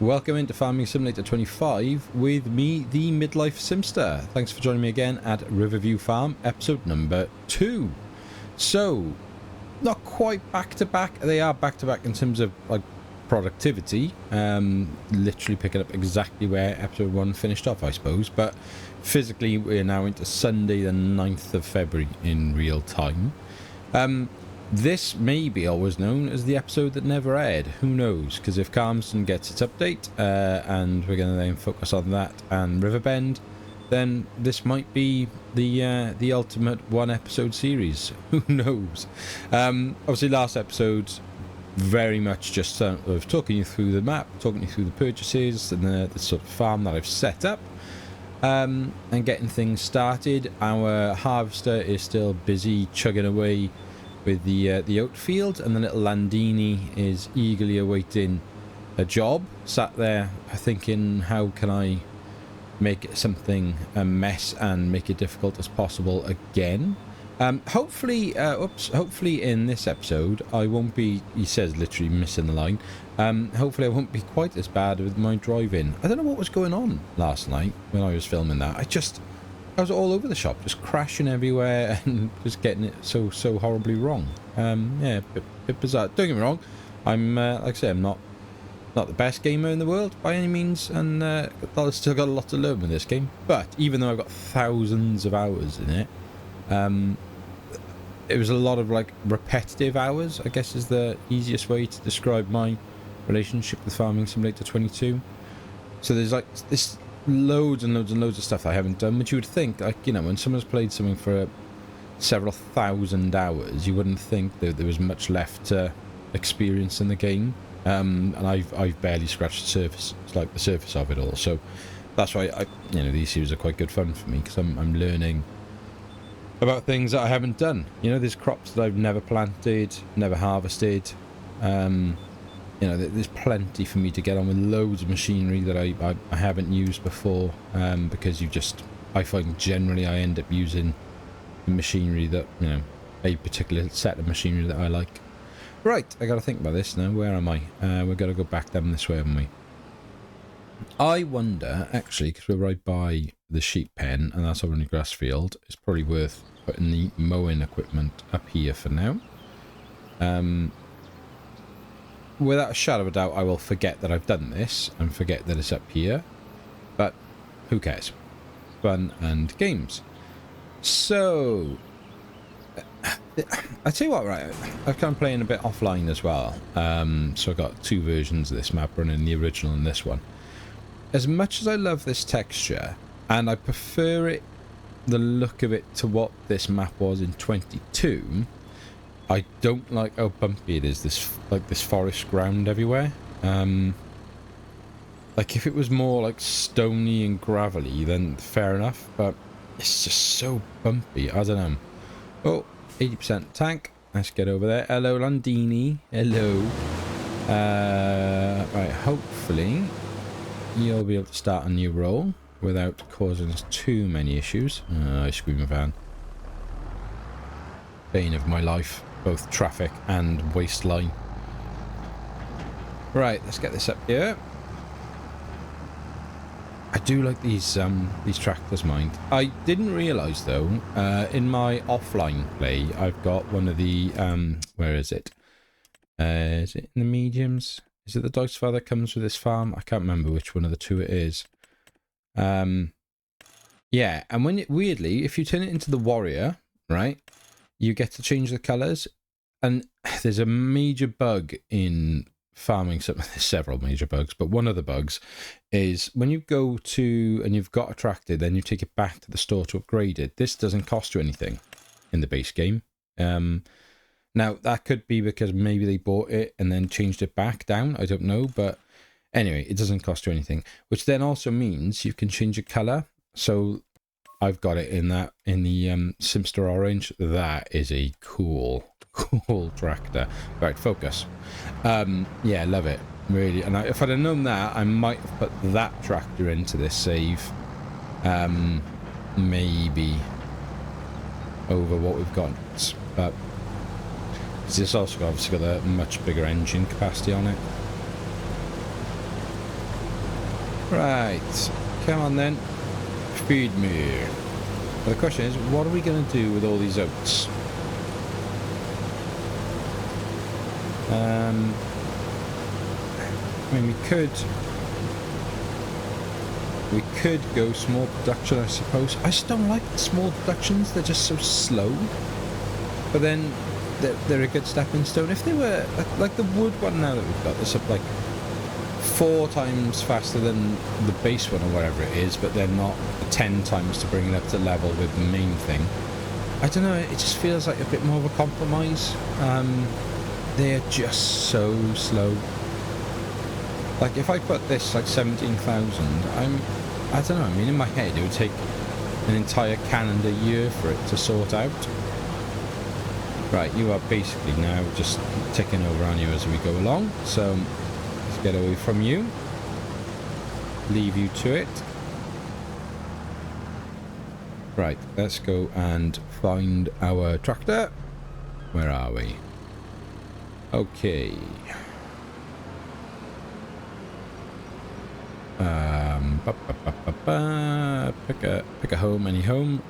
Welcome into Farming Simulator 25 with me, the Midlife Simster. Thanks for joining me again at Riverview Farm, episode number 2. So, not quite back to back. They are back to back in terms of like productivity. Literally picking up exactly where episode 1 finished off, I suppose. But physically, we're now into Sunday, the 9th of February in real time. This may be always known as the episode that never aired. Who knows? Because if Calmsden gets its update, and we're going to then focus on that and Riverbend, then this might be the ultimate one-episode series. Who knows? Obviously, last episode, very much just of talking you through the map, talking you through the purchases and the sort of farm that I've set up, and getting things started. Our harvester is still busy chugging away with the oat field, and the little Landini is eagerly awaiting a job, sat there thinking, how can I make something a mess and make it difficult as possible again. Hopefully in this episode I won't be, he says, literally missing the line, hopefully I won't be quite as bad with my driving. I don't know what was going on last night when I was filming that. I was all over the shop, just crashing everywhere and just getting it so horribly wrong. Yeah, bit bizarre. Don't get me wrong, I'm like I say, I'm not the best gamer in the world by any means, and I've still got a lot to learn with this game. But even though I've got thousands of hours in it, it was a lot of like repetitive hours, I guess is the easiest way to describe my relationship with Farming Simulator 22. So there's like this loads and loads of stuff I haven't done, which you would think, like, you know, when someone's played something for several thousand hours, you wouldn't think that there was much left to experience in the game. And I've barely scratched the surface. It's like the surface of it all. So that's why these series are quite good fun for me, because I'm learning about things that I haven't done. You know, there's crops that I've never planted, never harvested. You know, there's plenty for me to get on with, loads of machinery that I haven't used before, because I find generally I end up using machinery that, you know, a particular set of machinery that I like. Right, I got to think about this now. Where am I? We've got to go back down this way, haven't we? I wonder, actually, because we're right by the sheep pen, and that's over in the grass field, it's probably worth putting the mowing equipment up here for now. Without a shadow of a doubt, I will forget that I've done this and forget that it's up here. But who cares? Fun and games. So, I tell you what, right? I've kind of playing a bit offline as well. So I've got two versions of this map running, the original and this one. As much as I love this texture, and I prefer it, the look of it, to what this map was in 22. I don't like how bumpy it is, this forest ground everywhere. Like if it was more like stony and gravelly, then fair enough, but it's just so bumpy. I don't know. Oh, 80% tank. Let's get over there. Hello, Landini. Hello. Right, hopefully you'll be able to start a new roll without causing us too many issues. Ice cream van. Bane of my life. Both traffic and waistline. Right, let's get this up here. I do like these tractors, mind. I didn't realise though, in my offline play, I've got one of the where is it? Is it in the mediums? Is it the Dice Fire that comes with this farm? I can't remember which one of the two it is. Yeah, and weirdly, if you turn it into the warrior, right? You get to change the colours, and there's a major bug in farming. There's several major bugs, but one of the bugs is when you go to, and you've got a tractor, then you take it back to the store to upgrade it. This doesn't cost you anything in the base game. Now, that could be because maybe they bought it and then changed it back down. I don't know, but anyway, it doesn't cost you anything, which then also means you can change your colour. So I've got it in the Simster Orange. That is a cool tractor. Right, focus. Yeah, love it, really. And if I'd have known that, I might have put that tractor into this save. Maybe over what we've got, but this also obviously got a much bigger engine capacity on it. Right, come on then, feed me. But the question is, what are we going to do with all these oats? I mean, we could go small production, I suppose. I just don't like the small productions. They're just so slow. But then they're a good stepping stone. If they were like the wood one now that we've got, this up like 4 times faster than the base one or whatever it is, but they're not 10 times to bring it up to level with the main thing. I don't know. It just feels like a bit more of a compromise. They're just so slow. Like if I put this like 17,000, I don't know. I mean, in my head, it would take an entire calendar year for it to sort out. Right, you are basically now just ticking over on you as we go along. So let's get away from you. Leave you to it. Right, let's go and find our tractor. Where are we? Okay. Pick a home, any home.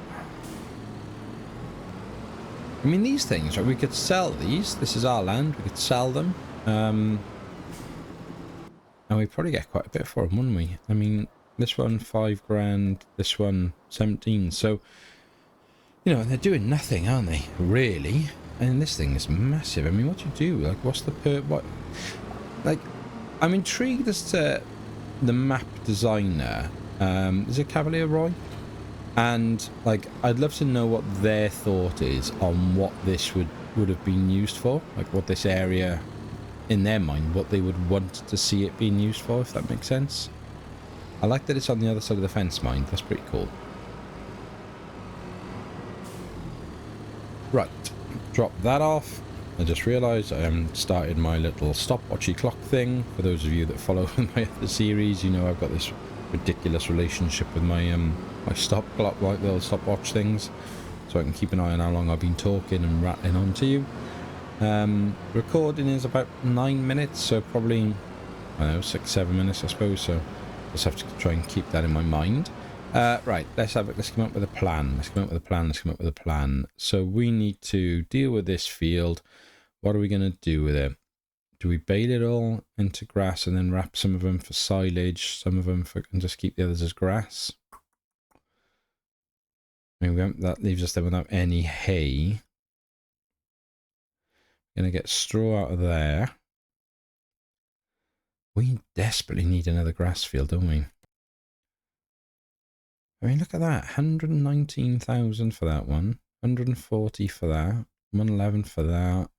I mean, these things, right? We could sell these. This is our land. We could sell them. And we'd probably get quite a bit for them, wouldn't we? I mean, this one, 5 grand. This one, 17. So, you know, they're doing nothing, aren't they? Really? And this thing is massive. I mean, what do you do? Like, what's the what? Like, I'm intrigued as to the map designer. Is it Cavalier Roy? And like, I'd love to know what their thought is on what this would have been used for. Like, what this area, in their mind, what they would want to see it being used for, if that makes sense. I like that it's on the other side of the fence, mind. That's pretty cool. Right, drop that off. I just realised I haven't started my little stopwatchy clock thing. For those of you that follow my other series, you know I've got this ridiculous relationship with my my stop clock, like the old stopwatch things, so I can keep an eye on how long I've been talking and rattling on to you. Recording is about 9 minutes, so probably, I don't know, 6-7 minutes I suppose, so just have to try and keep that in my mind. Right, let's come up with a plan. So we need to deal with this field. What are we going to do with it? Do we bale it all into grass and then wrap some of them for silage, some of them for, and just keep the others as grass? I mean, that leaves us then without any hay. Gonna get straw out of there. We desperately need another grass field, don't we? I mean, look at that. 119,000 for that one. 140 for that. 111 for that.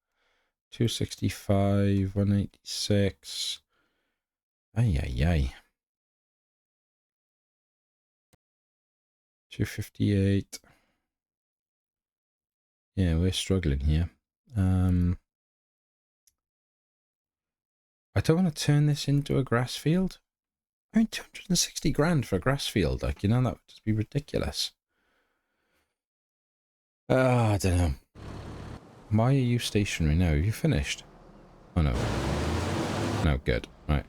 265, 186. Ay. 258. Yeah, we're struggling here. I don't want to turn this into a grass field. I mean, 260 grand for a grass field, like, you know, that would just be ridiculous. I don't know. Why are you stationary now? Have you finished? Oh, no. No, good. Right.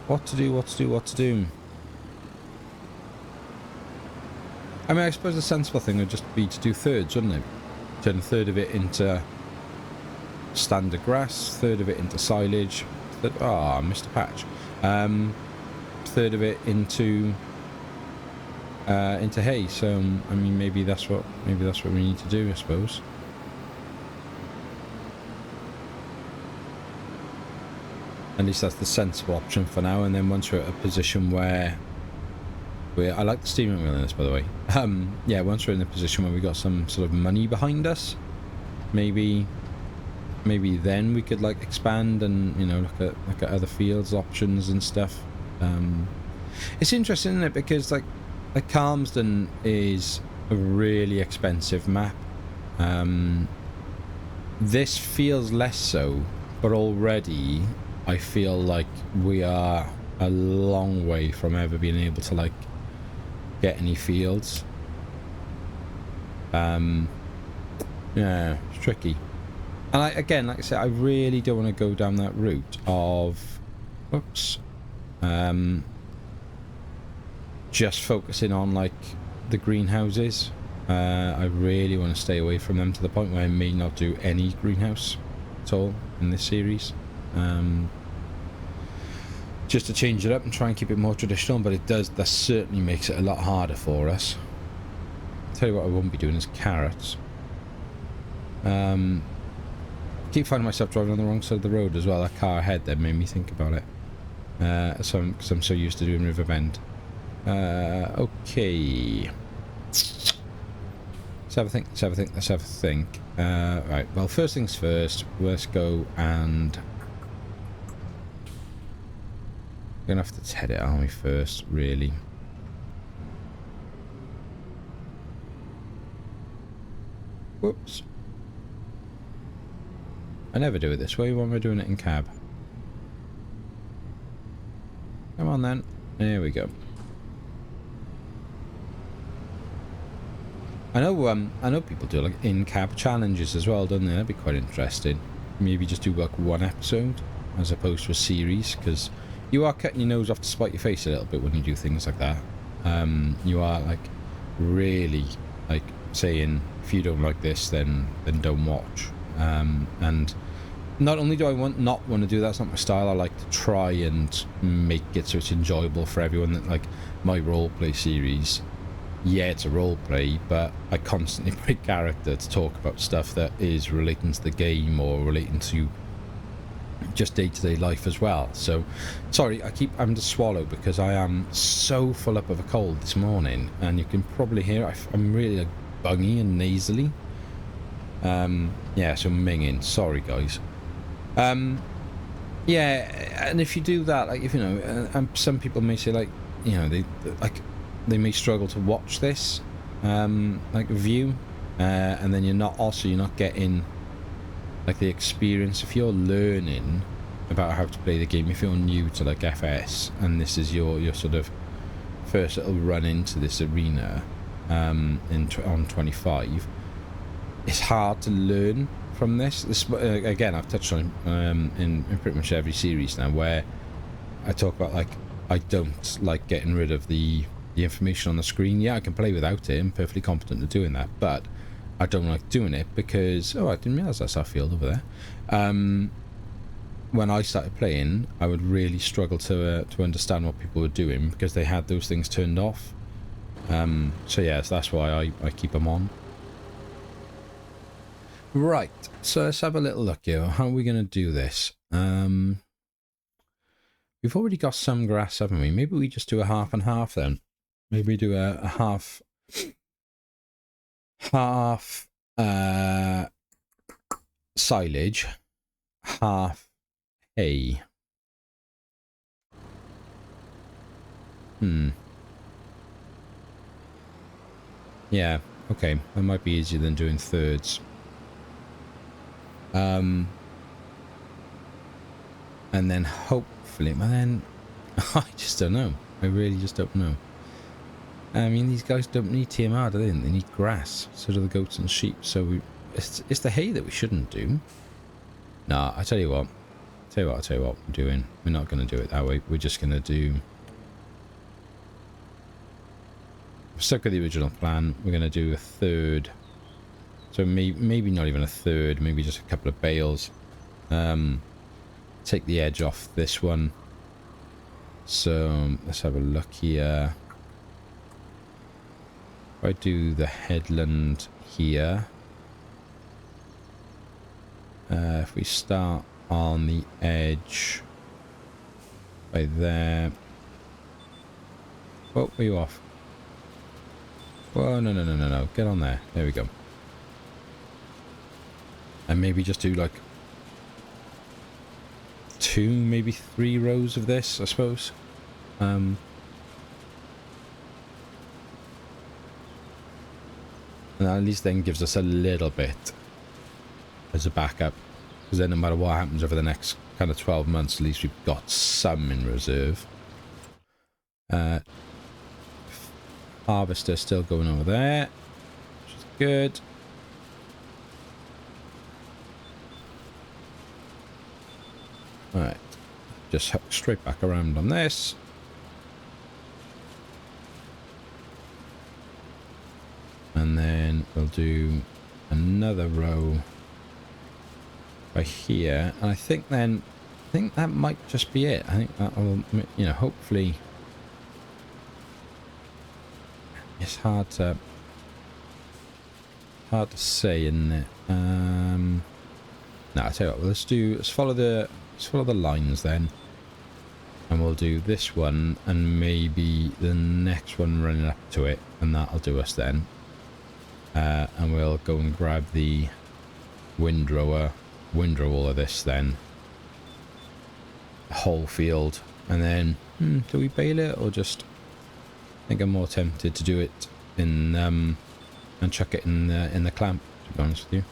What to do? I mean, I suppose the sensible thing would just be to do thirds, wouldn't it? Turn a third of it into standard grass, third of it into silage, missed a patch. Third of it into hay. So I mean, maybe that's what we need to do, I suppose. At least that's the sensible option for now. And then once we're at a position where I like the steering wheel in this, by the way. Yeah, once we're in a position where we got some sort of money behind us, maybe then we could like expand and, you know, look at other fields options and stuff. It's interesting, isn't it? Because like Calmsden is a really expensive map. This feels less so, but already I feel like we are a long way from ever being able to like get any fields. Yeah, it's tricky. And again, like I said, I really don't want to go down that route of, oops, just focusing on like the greenhouses. I really want to stay away from them to the point where I may not do any greenhouse at all in this series. Just to change it up and try and keep it more traditional, but that certainly makes it a lot harder for us. I'll tell you what I won't be doing is carrots. Keep finding myself driving on the wrong side of the road as well. That car ahead there made me think about it. Because I'm so used to doing Riverbend. Okay. Let's have a think. Right, well, first things first, let's go and... We're going to have to head it, aren't we, first, really? Whoops. I never do it this way. Why am I doing it in cab? Come on, then. There we go. I know people do like in-cab challenges as well, don't they? That'd be quite interesting. Maybe just do like one episode as opposed to a series, because you are cutting your nose off to spite your face a little bit when you do things like that. You are like really like saying, if you don't like this, then don't watch. And not only do I not want to do that, it's not my style. I like to try and make it so it's enjoyable for everyone. That like my roleplay series. Yeah, it's a role play, but I constantly break character to talk about stuff that is relating to the game or relating to just day-to-day life as well. So, sorry, I keep having to swallow because I am so full up of a cold this morning, and you can probably hear I'm really like bungy and nasally. Yeah, so minging. Sorry, guys. Yeah, and if you do that, like if you know, some people may say like, you know, they may struggle to watch this like view, and then you're not getting like the experience. If you're learning about how to play the game, if you're new to like FS and this is your sort of first little run into this arena on 25, it's hard to learn from this. Again, I've touched on in pretty much every series now, where I talk about like I don't like getting rid of the information on the screen. Yeah, I can play without it. I'm perfectly competent at doing that, but I don't like doing it because I didn't realise that's our field over there. When I started playing, I would really struggle to understand what people were doing because they had those things turned off. So yes, that's why I keep them on. Right, so let's have a little look here. How are we going to do this? We've already got some grass, haven't we? Maybe we just do a half and half then. Maybe do a half silage, half hay. Yeah, okay. That might be easier than doing thirds. And then hopefully, but then I just don't know. I really just don't know. I mean, these guys don't need TMR, do they? They need grass. So do the goats and sheep. So it's the hay that we shouldn't do. Nah, I tell you what. I'll tell you what we're doing. We're not going to do it that way. We're just going to do... Stuck with the original plan. We're going to do a third. So maybe not even a third. Maybe just a couple of bales. Take the edge off this one. So let's have a look here. If I do the headland here, if we start on the edge by there. Oh, are you off? Whoa, no, get on there. There we go. And maybe just do like 2, maybe 3 rows of this, I suppose. And that at least then gives us a little bit as a backup, because then no matter what happens over the next kind of 12 months, at least we've got some in reserve. Harvester still going over there, which is good. Alright, just hook straight back around on this. And then we'll do another row right here. And I think that might just be it. I think that will, you know, hopefully. It's hard to say, isn't it? No, I tell you what, let's follow the lines then, and we'll do this one and maybe the next one running up to it, and that'll do us then. And we'll go and grab the windrow all of this then, the whole field, and then do we bale it or just? I think I'm more tempted to do it in and chuck it in the clamp, to be honest with you.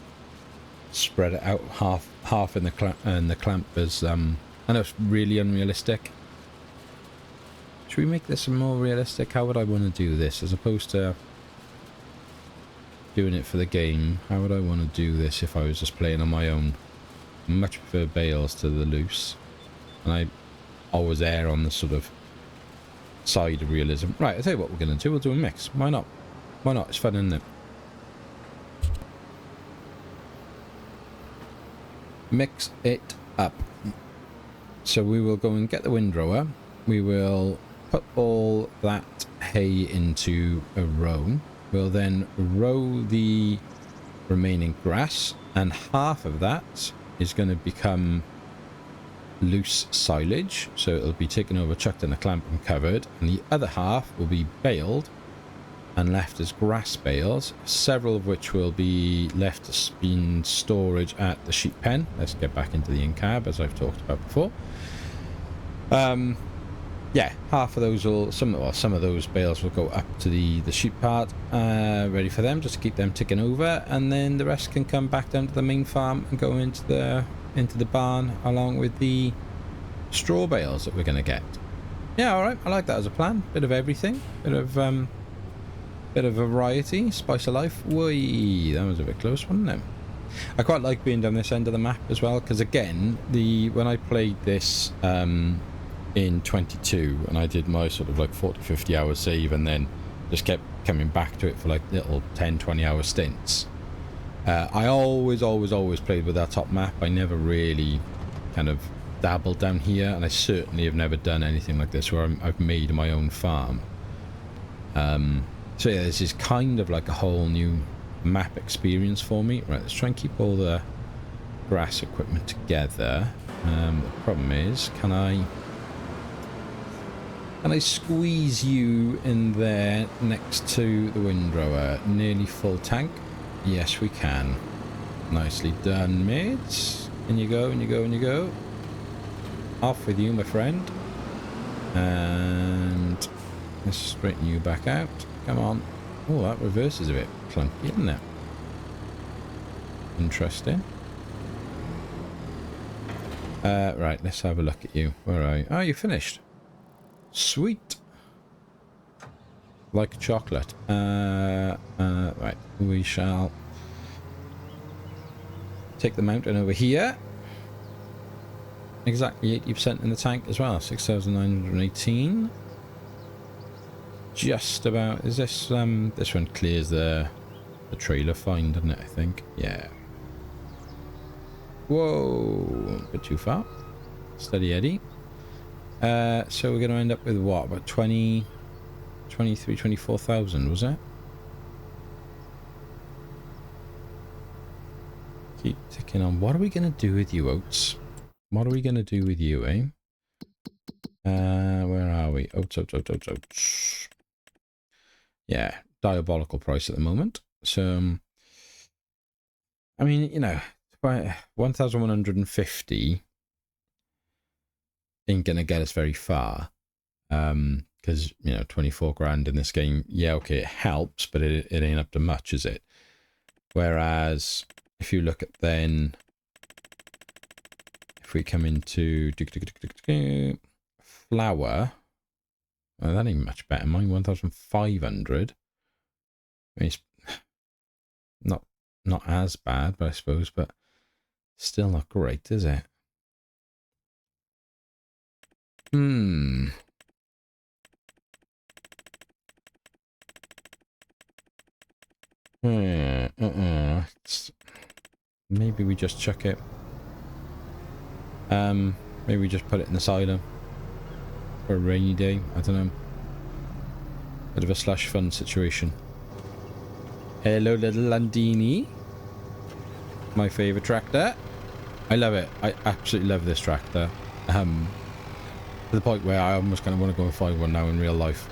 Spread it out half in the clamp as I know it's really unrealistic. Should we make this more realistic? How would I want to do this as opposed to doing it for the game? How would I want to do this if I was just playing on my own? I much prefer bales to the loose, and I always err on the sort of side of realism. Right, I'll tell you what we're going to do. We'll do a mix. Why not? Why not? It's fun, isn't it? Mix it up. So we will go and get the windrower. We will put all that hay into a row. We'll then row the remaining grass, and half of that is going to become loose silage, so it'll be taken over, chucked in a clamp and covered, and the other half will be baled and left as grass bales, several of which will be left in storage at the sheep pen. Let's get back into the in-cab, as I've talked about before. Yeah, half of those will, some of those bales will go up to the sheep part, ready for them, just to keep them ticking over, and then the rest can come back down to the main farm and go into the barn along with the straw bales that we're going to get. Yeah, all right, I like that as a plan. Bit of everything, bit of variety, spice of life. Whee, that was a bit close, wasn't it? I quite like being down this end of the map as well, because again, when I played this in 22 and I did my sort of like 40-50 hour save and then just kept coming back to it for like little 10-20 hour stints, I always played with that top map. I never really kind of dabbled down here, and I certainly have never done anything like this where I've made my own farm. So yeah, this is kind of like a whole new map experience for me. Right, let's try and keep all the grass equipment together. The problem is, can I squeeze you in there next to the windrower? Nearly full tank? Yes, we can. Nicely done, mates. In you go, in you go, in you go. Off with you, my friend. And let's straighten you back out. Come on. Oh, that reverse is a bit clunky, isn't it? Interesting. Right, let's have a look at you. Where are you? Oh, you finished. Sweet. Like chocolate. Right, we shall take the mountain over here. Exactly 80% in the tank as well. 6,918. Just about. Is this this one clears the trailer fine, doesn't it? I think. Yeah. Whoa, a bit too far. Steady Eddie. So we're going to end up with what? About 20, 23, 24,000, was it? Keep ticking on. What are we going to do with you, Oats? What are we going to do with you, eh? Where are we? Oats. Yeah, diabolical price at the moment. So, I mean, you know, 1,150 ain't going to get us very far. Because, you know, 24 grand in this game, yeah, okay, it helps, but it ain't up to much, is it? Whereas, if you look at then, if we come into flour, well, that ain't much better. Mine 1,500. I mean, it's not as bad, but I suppose, but still not great, is it? Hmm. Maybe we just chuck it. Maybe we just put it in the silo for a rainy day. I don't know. Bit of a slush fund situation. Hello, little Landini. My favourite tractor. I love it. I absolutely love this tractor. To the point where I almost kind of want to go and find one now in real life.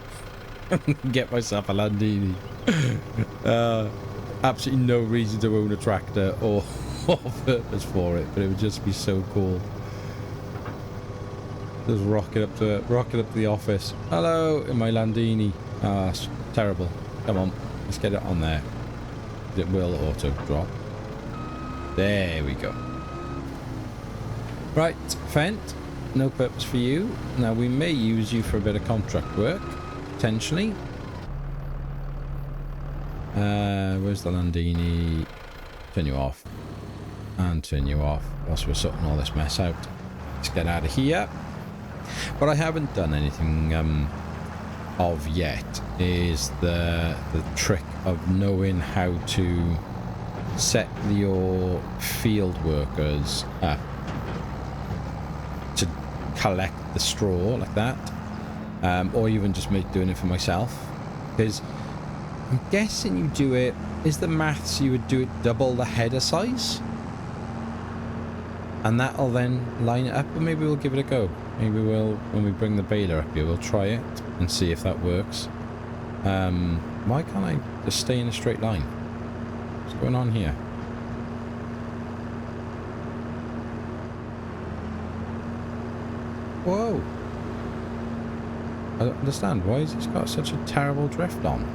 Get myself a Landini. Absolutely no reason to own a tractor or purpose for it, but it would just be so cool. Just rocket up to the office. Hello, in my Landini. Ah, it's terrible. Come on, let's get it on there. It will auto drop. There we go. Right, Fent. No purpose for you. Now we may use you for a bit of contract work, potentially. Where's the Landini? Turn you off. And turn you off whilst we're sorting all this mess out. Let's get out of here. What I haven't done anything of yet is the trick of knowing how to set your field workers up to collect the straw like that, or even just doing it for myself, because I'm guessing you do it, is the maths you would do it double the header size, and that'll then line it up. But maybe we'll give it a go. Maybe we'll, when we bring the baler up here, we'll try it and see if that works. Why can't I just stay in a straight line? What's going on here? Whoa! I don't understand. Why has this got such a terrible drift on?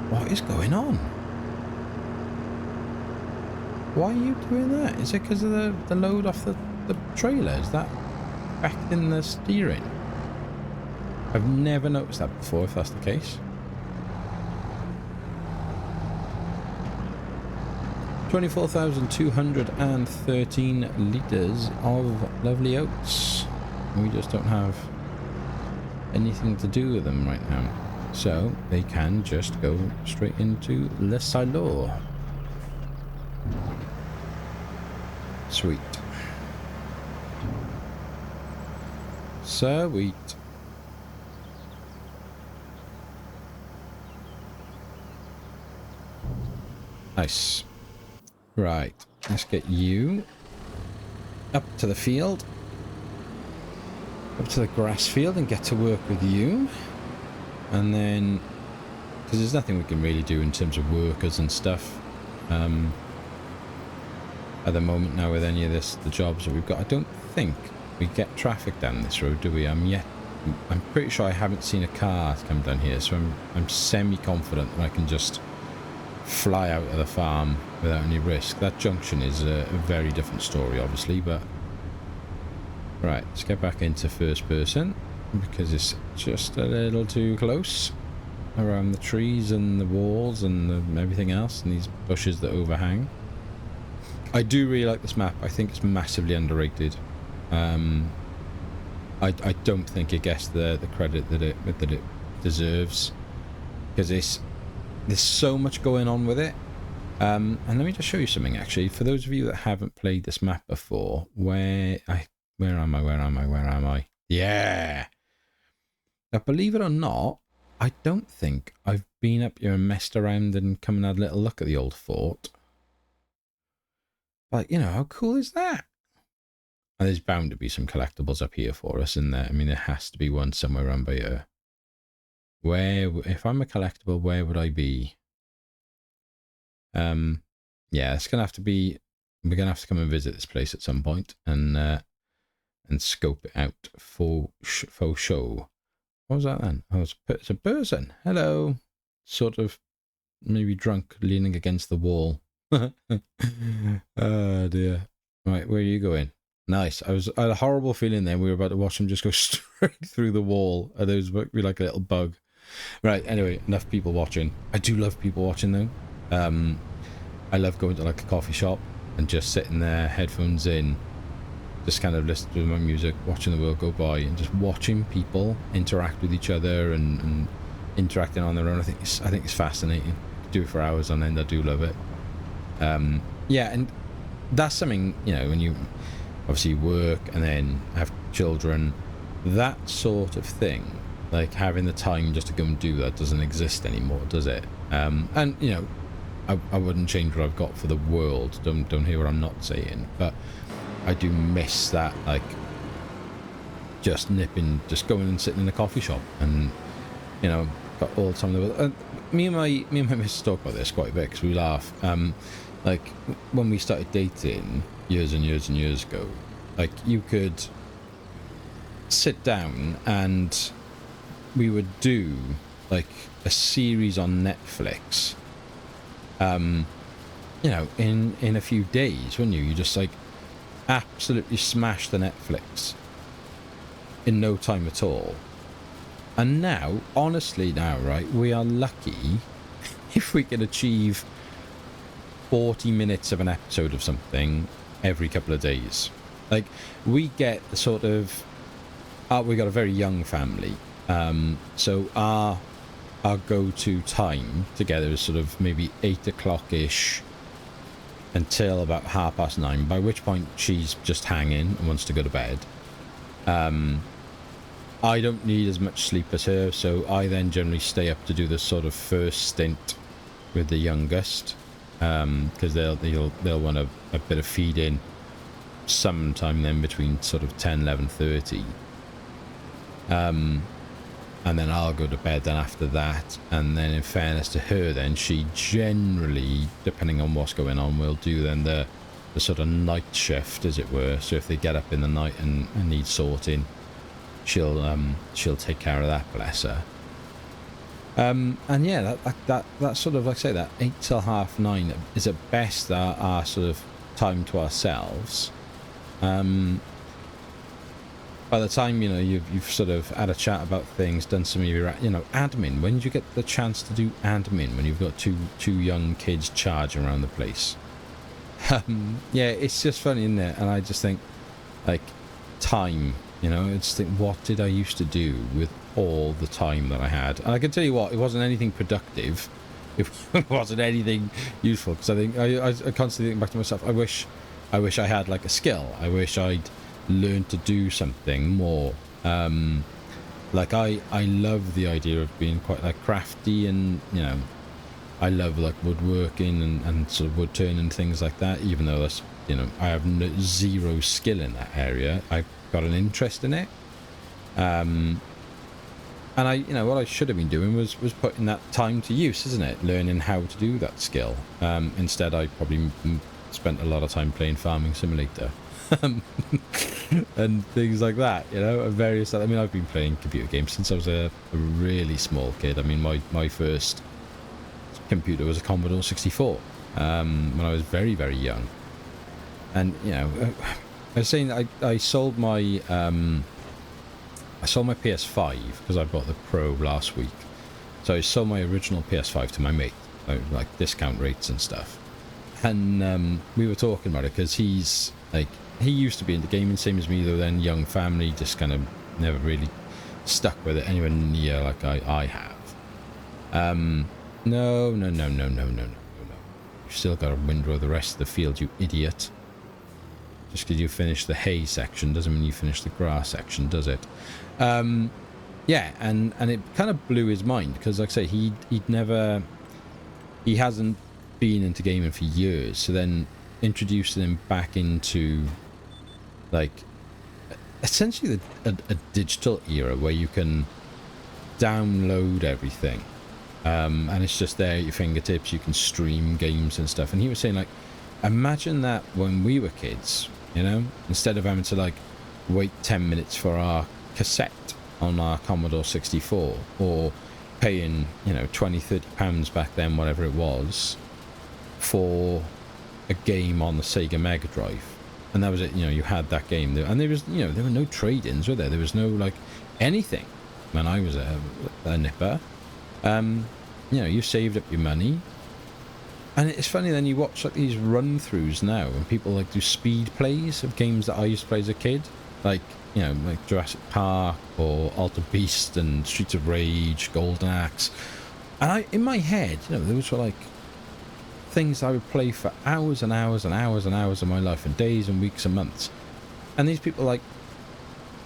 What is going on? Why are you doing that? Is it because of the load off the trailer? Is that affecting the steering? I've never noticed that before, if that's the case. 24,213 litres of lovely oats. We just don't have anything to do with them right now. So they can just go straight into Le Silo. Sweet. Sweet. Nice. Right, let's get you up to the field, up to the grass field, and get to work with you. And then, because there's nothing we can really do in terms of workers and stuff at the moment now with any of the jobs that we've got. I don't think we get traffic down this road, do we? I'm pretty sure I haven't seen a car come down here, so I'm semi-confident that I can just fly out of the farm without any risk. That junction is a very different story, obviously, but right, let's get back into first person because it's just a little too close around the trees and the walls and everything else and these bushes that overhang. I do really like this map. I think it's massively underrated. I don't think it gets the credit that it deserves, because there's so much going on with it. And let me just show you something, actually. For those of you that haven't played this map before, where am I? Yeah! Now, believe it or not, I don't think I've been up here and messed around and come and had a little look at the old fort. But, you know, how cool is that? And there's bound to be some collectibles up here for us, isn't there? I mean, there has to be one somewhere around by here. Where, if I'm a collectible, where would I be? Yeah, it's gonna have to be. We're gonna have to come and visit this place at some point and scope it out for show. What was that then? Oh, it's a person. Hello, sort of maybe drunk, leaning against the wall. Oh dear. Right, where are you going? Nice. I had a horrible feeling then we were about to watch him just go straight through the wall. There was be like a little bug. Right, anyway, enough people watching. I do love people watching though. I love going to like a coffee shop and just sitting there, headphones in, just kind of listening to my music, watching the world go by, and just watching people interact with each other and interacting on their own. I think it's fascinating. Do it for hours on end. I do love it. Yeah, and that's something, you know, when you obviously work and then have children, that sort of thing, like having the time just to go and do that, doesn't exist anymore, does it? And you know, I wouldn't change what I've got for the world. Don't hear what I'm not saying, but I do miss that, like just going and sitting in a coffee shop, and you know, got all the time in the world. Me and my missus talk about this quite a bit because we laugh. Like when we started dating years and years and years ago, like you could sit down and we would do like a series on Netflix, you know, in a few days, wouldn't you? You just like absolutely smash the Netflix in no time at all. And now, honestly now, right, we are lucky if we can achieve 40 minutes of an episode of something every couple of days. Like, we get the sort of... we got a very young family. So our go-to time together is sort of maybe 8 o'clock-ish until about 9:30, by which point she's just hanging and wants to go to bed. I don't need as much sleep as her, so I then generally stay up to do the sort of first stint with the youngest, because they'll want a bit of feeding sometime then between sort of 10:11:30, and then I'll go to bed then after that. And then in fairness to her, then she generally, depending on what's going on, will do then the sort of night shift, as it were. So if they get up in the night and need sorting, she'll take care of that, bless her. And yeah, that sort of, like I say, that 8 till 9:30 is at best our sort of time to ourselves. By the time, you know, you've sort of had a chat about things, done some of your, you know, admin. When did you get the chance to do admin when you've got two young kids charging around the place? Yeah, it's just funny, isn't it? And I just think, like, time, you know, I just think, what did I used to do with all the time that I had? And I can tell you what, it wasn't anything productive. It wasn't anything useful, because I think I constantly think back to myself, I wish I had like a skill. I wish I'd learned to do something more. Like I love the idea of being quite like crafty, and you know, I love like woodworking and sort of wood turning and things like that, even though that's, you know, I have zero skill in that area. I've got an interest in it, and I, you know, what I should have been doing was putting that time to use, isn't it? Learning how to do that skill. Instead, I probably spent a lot of time playing Farming Simulator and things like that, you know, and various. I mean, I've been playing computer games since I was a really small kid. I mean, my first computer was a Commodore 64 when I was very, very young. And you know, I was saying I sold my PS5 because I bought the Pro last week. So I sold my original PS5 to my mate, like discount rates and stuff. And we were talking about it because he's like, he used to be into gaming, same as me, though then young family, just kind of never really stuck with it anywhere near like I have. No. You've still got to windrow the rest of the field, you idiot. Just because you finished the hay section doesn't mean you finished the grass section, does it? Yeah, and it kind of blew his mind, because like I say, he hasn't been into gaming for years. So then introducing him back into like essentially a digital era where you can download everything, and it's just there at your fingertips. You can stream games and stuff. And he was saying, like, imagine that when we were kids, you know, instead of having to like wait 10 minutes for our cassette on our Commodore 64, or paying, you know, 20-30 pounds back then, whatever it was, for a game on the Sega Mega Drive. And that was it, you know, you had that game there, and there was, you know, there were no trade-ins, were there? There was no like anything when I was a nipper. You know, you saved up your money, And it's funny, then you watch like these run-throughs now, and people like do speed plays of games that I used to play as a kid, like, you know, like Jurassic Park or Altered Beast and Streets of Rage, Golden Axe. And in my head, you know, those were like things I would play for hours and hours and hours and hours of my life, and days and weeks and months. And these people like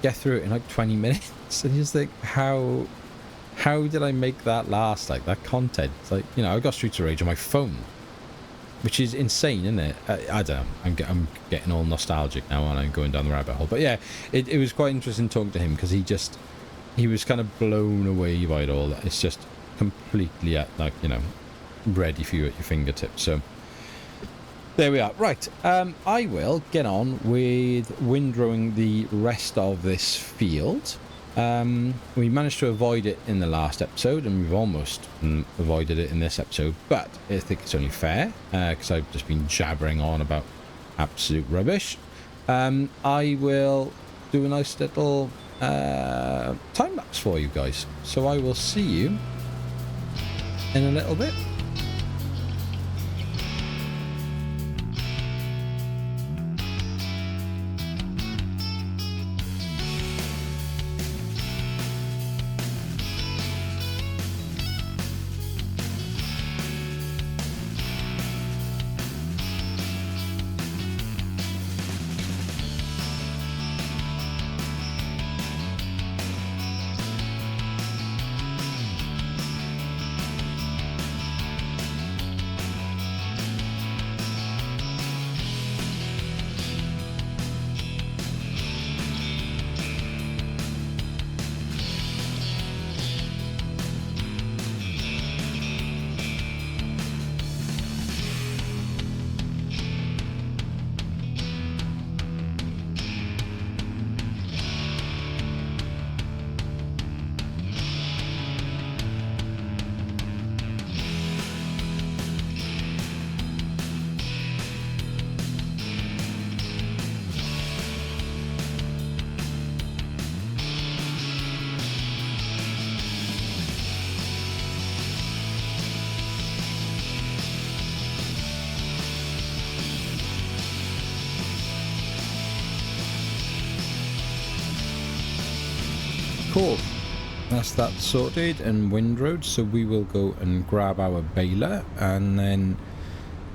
get through it in like 20 minutes, and you just think, how did I make that last? Like, that content, it's like, you know, I got Streets of Rage on my phone, which is insane, isn't it? I don't know. I'm getting all nostalgic now, and I'm going down the rabbit hole. But yeah, it was quite interesting talking to him, because he was kind of blown away by it all. It's just completely at, like, you know, ready for you at your fingertips. So there we are. Right, I will get on with windrowing the rest of this field. We managed to avoid it in the last episode, and we've almost avoided it in this episode, but I think it's only fair, because I've just been jabbering on about absolute rubbish. I will do a nice little time lapse for you guys, so I will see you in a little bit. Cool, that's that sorted and windrowed, so we will go and grab our baler, and then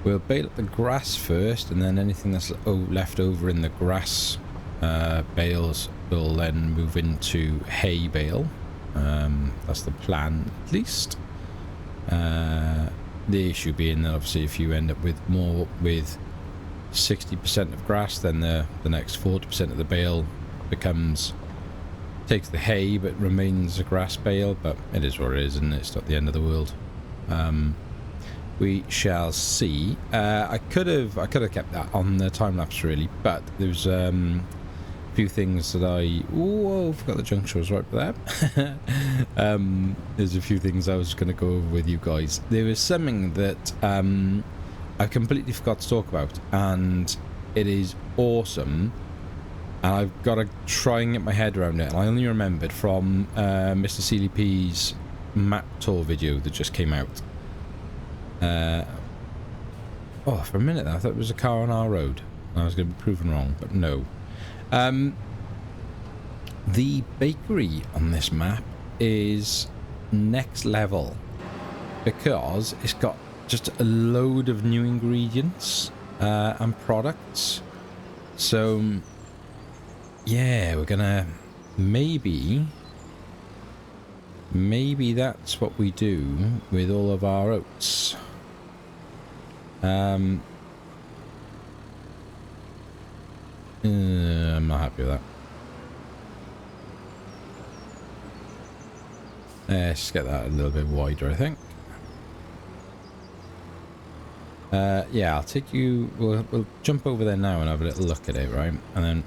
we'll bale up the grass first, and then anything that's left over in the grass bales will then move into hay bale. That's the plan, at least. The issue being that obviously if you end up with more with 60% of grass, then the next 40% of the bale takes the hay but remains a grass bale, but it is what it is, and it's not the end of the world. We shall see. I could have kept that on the time lapse really, but there's a few things that I forgot the juncture was right for that. There's a few things I was going to go over with you guys. There is something that I completely forgot to talk about, and it is awesome. And I've got to try and get my head around it. And I only remembered from Mr. CLP's map tour video that just came out. For a minute I thought it was a car on our road. I was going to be proven wrong, but no. The bakery on this map is next level, because it's got just a load of new ingredients and products. So yeah, we're gonna maybe that's what we do with all of our oats. I'm not happy with that. Let's just get that a little bit wider, I think. Yeah, I'll take you. We'll jump over there now and have a little look at it, right? And then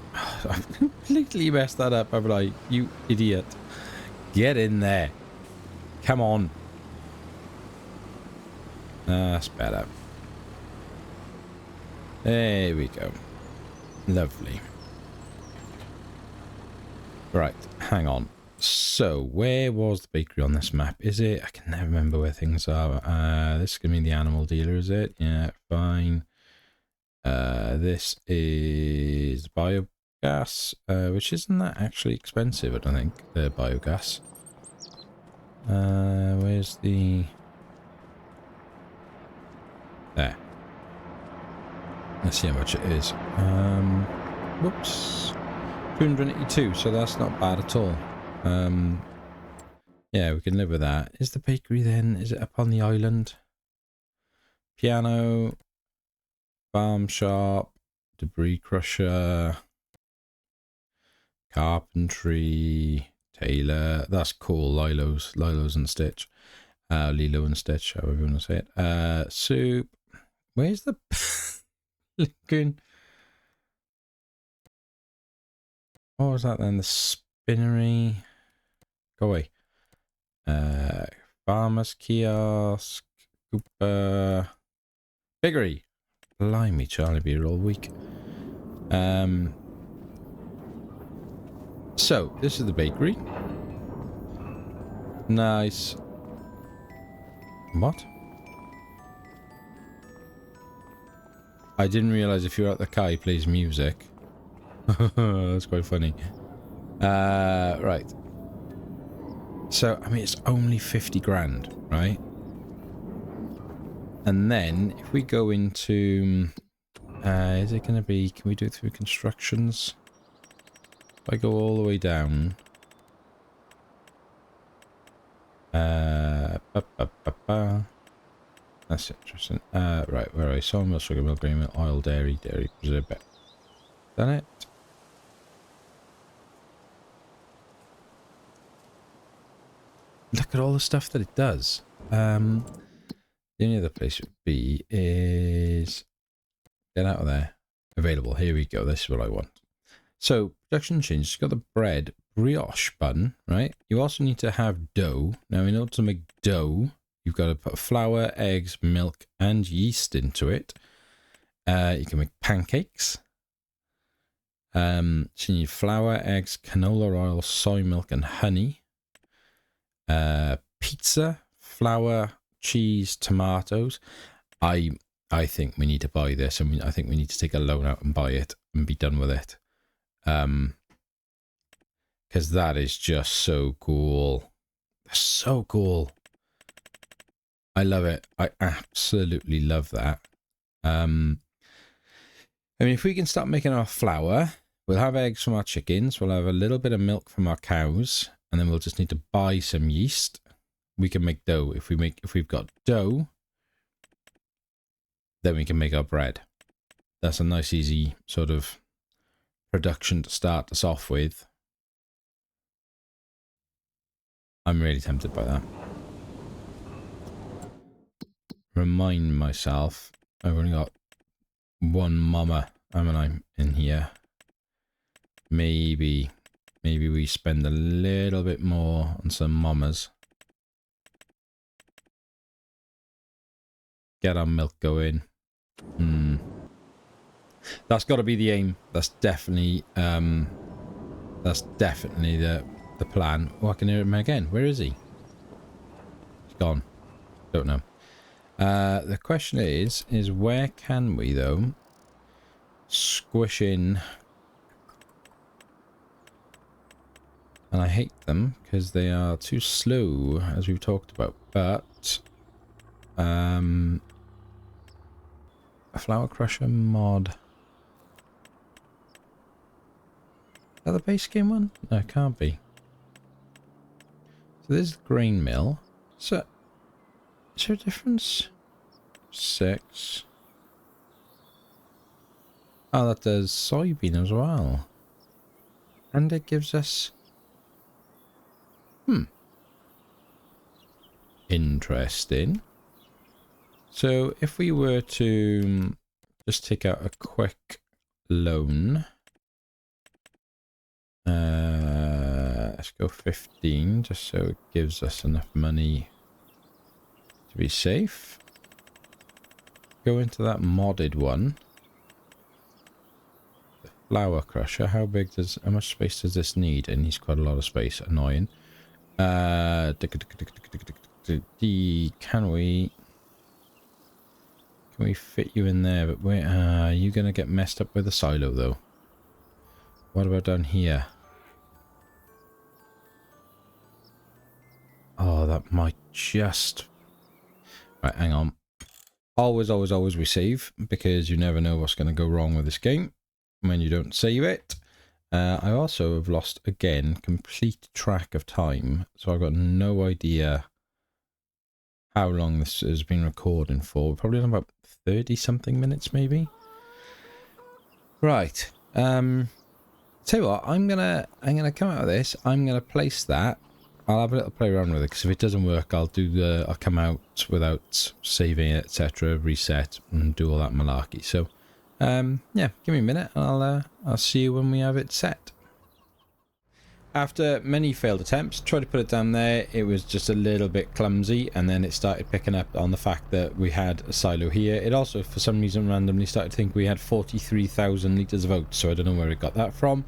I've completely messed that up. I'm like, you idiot! Get in there! Come on! That's better. There we go. Lovely. Right, hang on. So, where was the bakery on this map? Is it? I can never remember where things are. This is going to be the animal dealer, is it? Yeah, fine. This is biogas, which isn't that actually expensive, I don't think, the biogas. Where's the... There. Let's see how much it is. Whoops. 282, so that's not bad at all. Yeah, we can live with that. Is the bakery then? Is it up on the island? Piano, farm shop, debris crusher, carpentry, tailor. That's cool. Lilo's and Stitch. Lilo and Stitch, however you want to say it. Soup. Where's the lagoon? What was that then? The spinnery. Go away. Farmer's kiosk. Cooper. Piggery. Blimey, Charlie, be here all week. So, this is the bakery. Nice. What? I didn't realise if you're at the car, he plays music. That's quite funny. Right. So, I mean, it's only 50 grand, right? And then, if we go into... is it going to be... Can we do it through constructions? If I go all the way down... That's interesting. Right, where are we? Sawmill, sugar mill, grain mill, oil, dairy, preserve bit. Done it? Look at all the stuff that it does. The only other place it would be is... Get out of there. Available. Here we go. This is what I want. So, production change. You've got the bread, brioche bun, right? You also need to have dough. Now, in order to make dough, you've got to put flour, eggs, milk, and yeast into it. You can make pancakes. So you need flour, eggs, canola oil, soy milk, and honey. Pizza, flour, cheese, tomatoes. I think we need to buy this, and I think we need to take a loan out and buy it and be done with it. Because that is just so cool. So cool. I love it. I absolutely love that. I mean, if we can start making our flour, we'll have eggs from our chickens, we'll have a little bit of milk from our cows, and then we'll just need to buy some yeast. We can make dough. If we've got dough, then we can make our bread. That's a nice, easy sort of production to start us off with. I'm really tempted by that. Remind myself, I've only got one Momma, haven't I, in here. Maybe we spend a little bit more on some Mommas. Get our milk going. That's got to be the aim. That's definitely the plan. Oh, I can hear him again. Where is he? He's gone. Don't know. The question is where can we though squish in? And I hate them because they are too slow, as we've talked about. But a flour crusher mod. Is that the base game one? No, it can't be. So there's the grain mill. So is there a difference? 6. Oh, that does soybean as well. And it gives us... Interesting. So if we were to just take out a quick loan. Let's go 15, just so it gives us enough money to be safe. Go into that modded one. flour crusher. How much space does this need? It needs quite a lot of space. Annoying. Can we fit you in there? But where are you gonna get messed up with the silo though? What about down here? Oh, that might just... Right, hang on. Always we save, because you never know what's going to go wrong with this game when you don't save it. I also have lost, again, complete track of time, so I've got no idea how long this has been recording for. Probably about 30-something minutes, maybe. Right. Tell you what, I'm gonna come out of this. I'm gonna place that. I'll have a little play around with it, because if it doesn't work, I'll come out without saving it, etc., reset, and do all that malarkey. So, yeah, give me a minute, and I'll see you when we have it set. After many failed attempts, tried to put it down there. It was just a little bit clumsy, and then it started picking up on the fact that we had a silo here. It also, for some reason, randomly started to think we had 43,000 litres of oats, so I don't know where it got that from.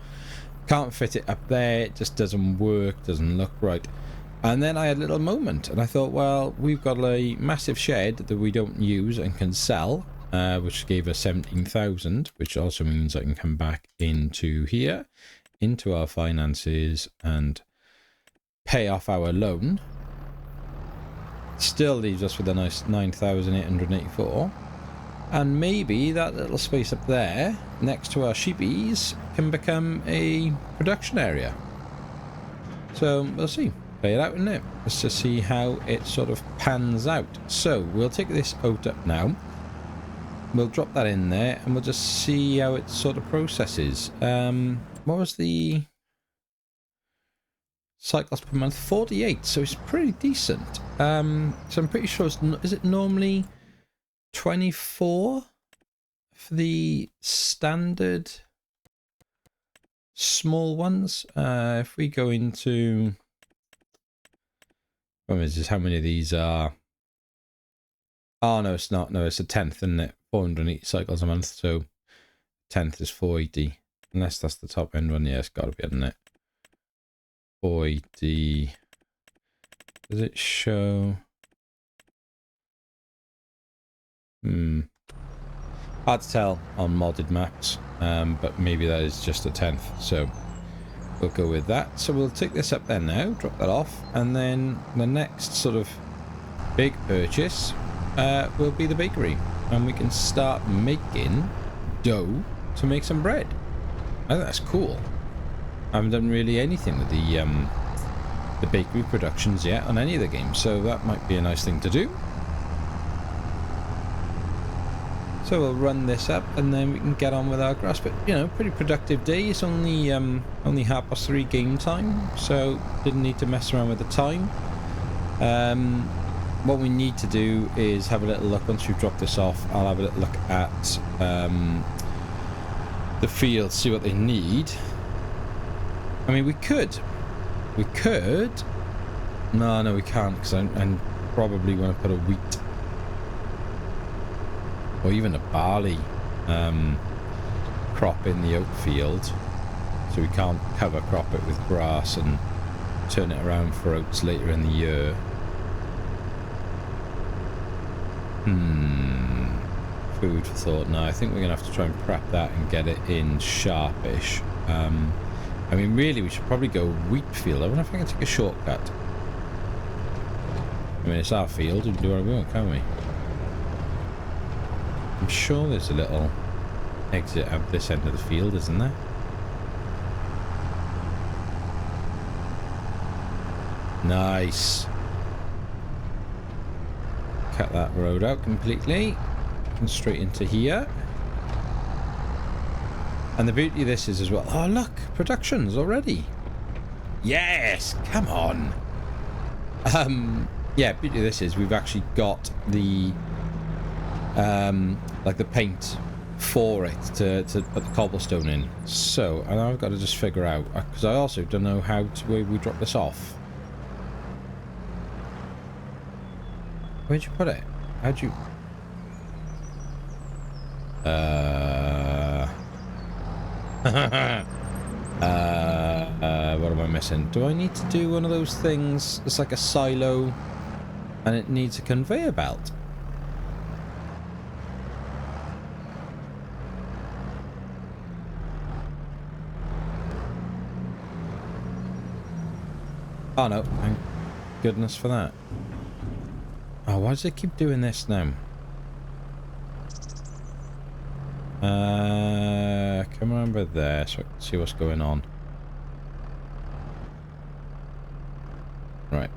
Can't fit it up there, it just doesn't work, doesn't look right. And then I had a little moment, and I thought, well, we've got a massive shed that we don't use and can sell, which gave us 17,000, which also means I can come back into here, into our finances, and pay off our loan. Still leaves us with a nice 9,884. And maybe that little space up there, next to our sheepies, can become a production area. So, we'll see. Play it out, innit? Let's just see how it sort of pans out. So, we'll take this oat up now. We'll drop that in there, and we'll just see how it sort of processes. What was the cycles per month? 48, so it's pretty decent. So I'm pretty sure is it normally 24 for the standard small ones? If we go into, what is this, how many of these are? Oh no, it's not. No, it's a 10th, isn't it? 480 cycles a month, so 10th is 480. Unless that's the top end one. Yeah, it's got to be, isn't it? 480. Does it show? Hard to tell on modded maps, but maybe that is just a 10th, so we'll go with that. So we'll take this up there now, drop that off, and then the next sort of big purchase will be the bakery, and we can start making dough to make some bread. I think that's cool. I haven't done really anything with the bakery productions yet on any of the games, so that might be a nice thing to do. So we'll run this up, and then we can get on with our grass. But, you know, pretty productive day. It's only 3:30 game time, so didn't need to mess around with the time. What we need to do is have a little look. Once we've dropped this off, I'll have a little look at the field, see what they need. I mean, we could. No, we can't, because I probably want to put a wheat or even a barley crop in the oat field, so we can't cover crop it with grass and turn it around for oats later in the year. Food for thought. No, I think we're gonna have to try and prep that and get it in sharpish. I mean, really, we should probably go wheat field. I wonder if I can take a shortcut. I mean, it's our field, we can do what we want, can't we? I'm sure there's a little exit at this end of the field, isn't there? Nice. Cut that road out completely. And straight into here. And the beauty of this is as well... Oh, look! Productions already! Yes! Come on! Yeah, beauty of this is we've actually got the... like the paint for it to put the cobblestone in. So, and I've got to just figure out... Because I also don't know where we drop this off. Where'd you put it? How'd you... What am I missing? Do I need to do one of those things? It's like a silo and it needs a conveyor belt. Oh no, thank goodness for that. Oh, why does it keep doing this now? Come over there so I can see what's going on. Right.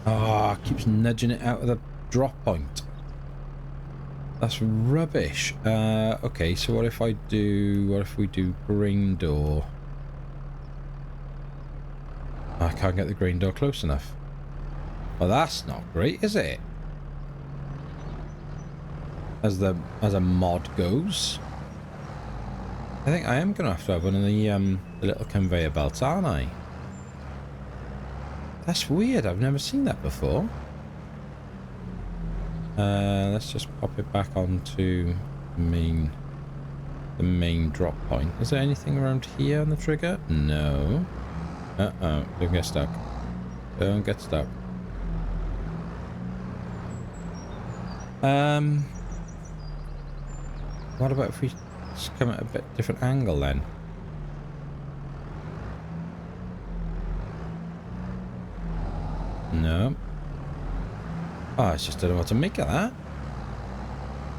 Oh, it keeps nudging it out of the drop point. That's rubbish. Okay, so what if we do green door? Oh, I can't get the green door close enough. Well, that's not great, is it? As a mod goes. I think I am gonna have to have one of the little conveyor belts, aren't I? That's weird. I've never seen that before. Let's just pop it back onto the main drop point. Is there anything around here on the trigger? No. Uh-oh. Don't get stuck. Don't get stuck. What about if we just come at a bit different angle then? No. Oh, I just don't know what to make of that.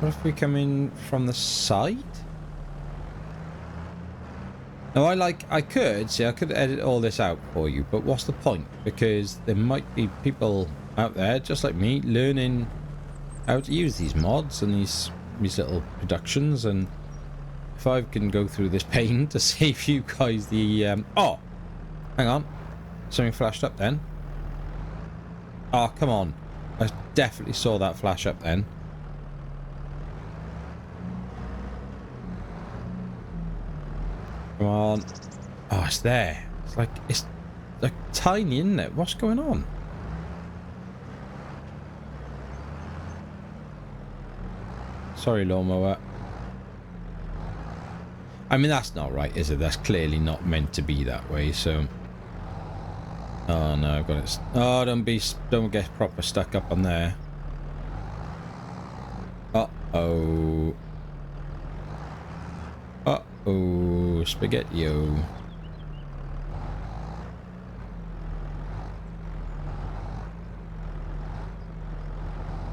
What if we come in from the side? Now I could edit all this out for you, but what's the point? Because there might be people out there just like me learning how to use these mods and these little productions, and if I can go through this pain to save you guys the oh, hang on, something flashed up then. Oh, come on, I definitely saw that flash up then. Come on. Oh, it's there. It's like tiny, isn't it? What's going on? Sorry, lawnmower. I mean, that's not right, is it? That's clearly not meant to be that way, so... Oh, no, I've got it... Oh, don't get proper stuck up on there. Uh-oh. Uh-oh, spaghetti-o.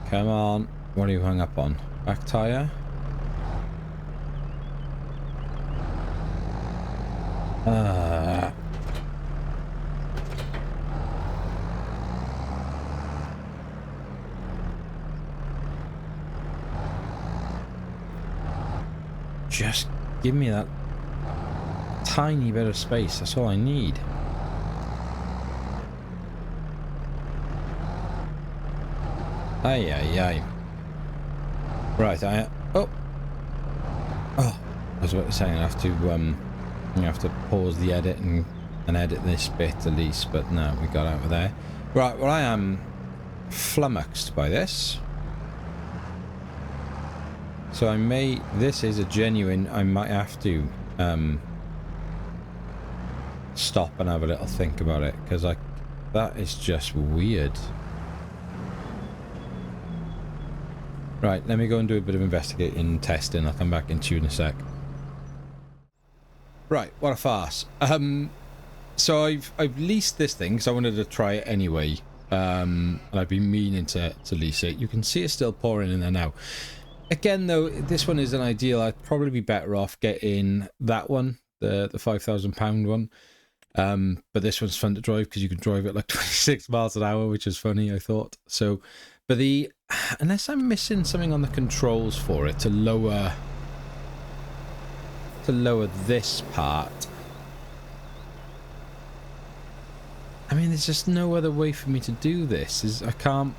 Come on. What are you hung up on? Back tire? Just give me that tiny bit of space. That's all I need. Ay, ay, ay. Right, oh, I was about to say I have to pause the edit and edit this bit at least, but no, we got out of there. Right, well, I am flummoxed by this. So this is a genuine, I might have to stop and have a little think about it, because that is just weird. Right, let me go and do a bit of investigating and testing. I'll come back into you in a sec. Right, what a farce. So I've leased this thing because I wanted to try it anyway. And I've been meaning to lease it. You can see it's still pouring in there now. Again, though, this one isn't ideal. I'd probably be better off getting that one, the £5,000 one. But this one's fun to drive because you can drive it like 26 miles an hour, which is funny, I thought. So, but unless I'm missing something on the controls for it to lower this part. I mean, there's just no other way for me to do this. I can't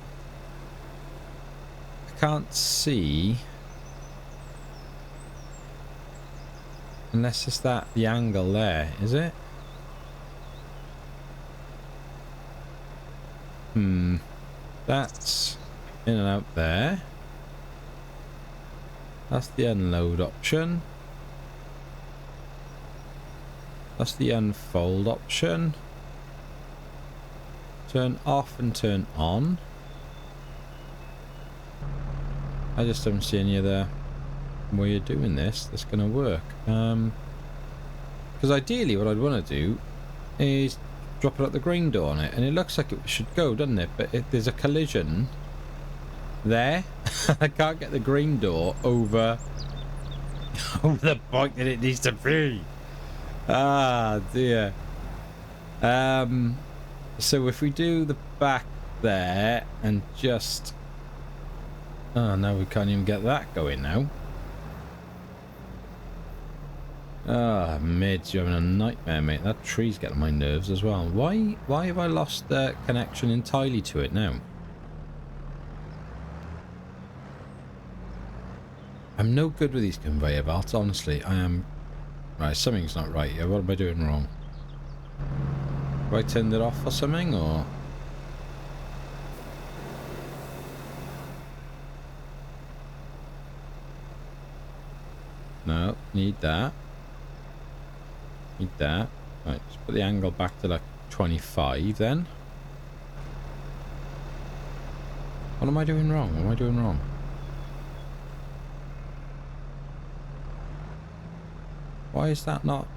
see unless it's the angle there, is it? That's in and out there. That's the unload option. That's the unfold option. Turn off and turn on. I just don't see any other way of doing this that's going to work. Because ideally what I'd want to do is drop it at the grain door on it, and it looks like it should go, doesn't it? But there's a collision there. I can't get the grain door over the point that it needs to be. Ah dear. So if we do the back there and just... Oh, no, we can't even get that going now. Ah, Mids, you're having a nightmare, mate. That tree's getting my nerves as well. Why have I lost the connection entirely to it now? I'm no good with these conveyor belts, honestly. I am... Right, something's not right here. What am I doing wrong? Have I turned it off or something, or... No, need that. Need that. Right, let's put the angle back to like 25 then. What am I doing wrong? What am I doing wrong? Why is that not...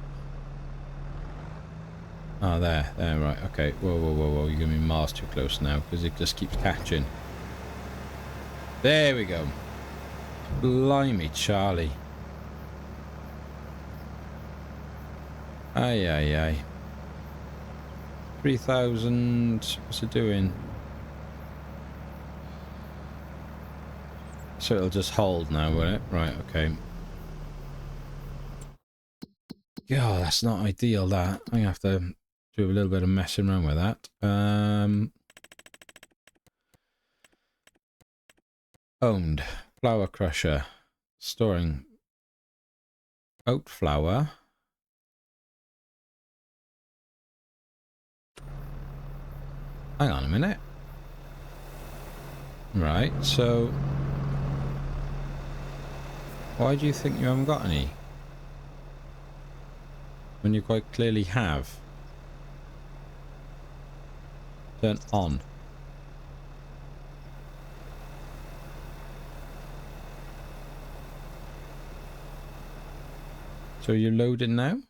Oh, there, right, okay. Whoa, you're gonna be miles too close now, because it just keeps catching. There we go. Blimey, Charlie. Aye. 3,000, what's it doing? So it'll just hold now, will it? Right, okay. Yeah, that's not ideal, that. I'm gonna have to do a little bit of messing around with that. Owned. Flour crusher. Storing oat flour. Hang on a minute. Right, so... Why do you think you haven't got any? When you quite clearly have. Turn on. So you're loading now?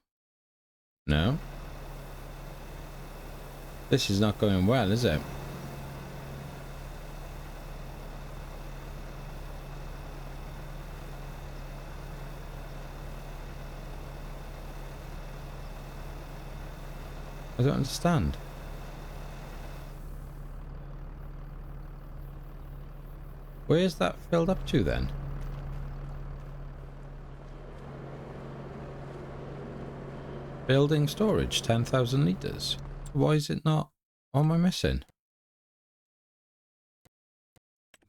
No. This is not going well, is it? I don't understand. Where's that filled up to then? Building storage, 10,000 litres. Why is it not? What am I missing?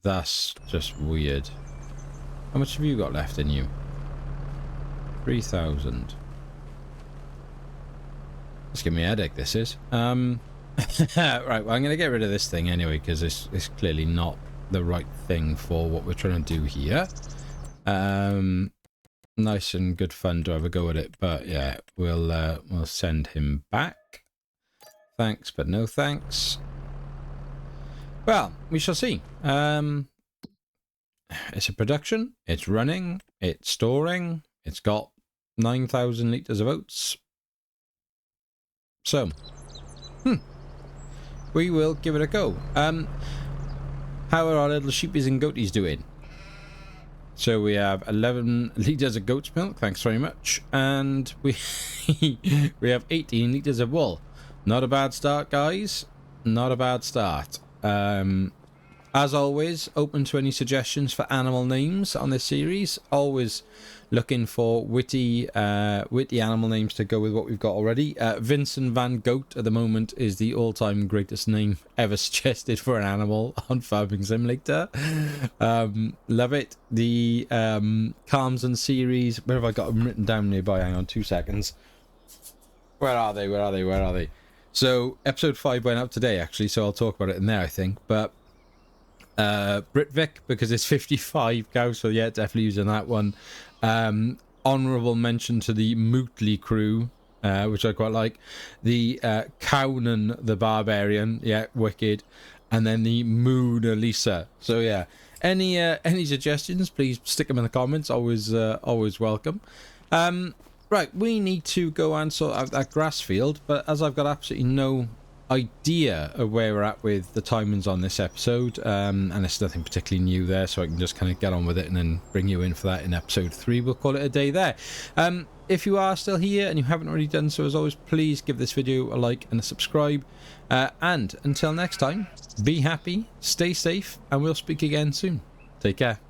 That's just weird. How much have you got left in you? 3,000. It's giving me a headache, this is. Right, well, I'm going to get rid of this thing anyway, because it's clearly not the right thing for what we're trying to do here. Nice and good fun to have a go at it, but yeah, we'll send him back. Thanks, but no thanks. Well, we shall see. It's a production, it's running, it's storing, it's got 9,000 litres of oats. So, we will give it a go. How are our little sheepies and goaties doing? So we have 11 litres of goat's milk, thanks very much. And we we have 18 litres of wool. Not a bad start, guys. Not a bad start. As always, open to any suggestions for animal names on this series. Always looking for witty animal names to go with what we've got already. Vincent Van Goat at the moment is the all-time greatest name ever suggested for an animal on Farming Simulator. Love it. The Calmsden series. Where have I got them written down nearby? Hang on 2 seconds. Where are they? So episode 5 went up today, actually, so I'll talk about it in there, I think. But Britvik, because it's 55 cows, so yeah, definitely using that one. Honourable mention to the Mootley crew. which I quite like. The Kaunan the Barbarian, yeah, wicked. And then the Mona Lisa. So yeah, any suggestions, please stick them in the comments. Always welcome. Right, we need to go and sort out that grass field, but as I've got absolutely no idea of where we're at with the timings on this episode, and it's nothing particularly new there, so I can just kind of get on with it and then bring you in for that in episode 3. We'll call it a day there. If you are still here and you haven't already done so, as always, please give this video a like and a subscribe. And until next time, be happy, stay safe, and we'll speak again soon. Take care.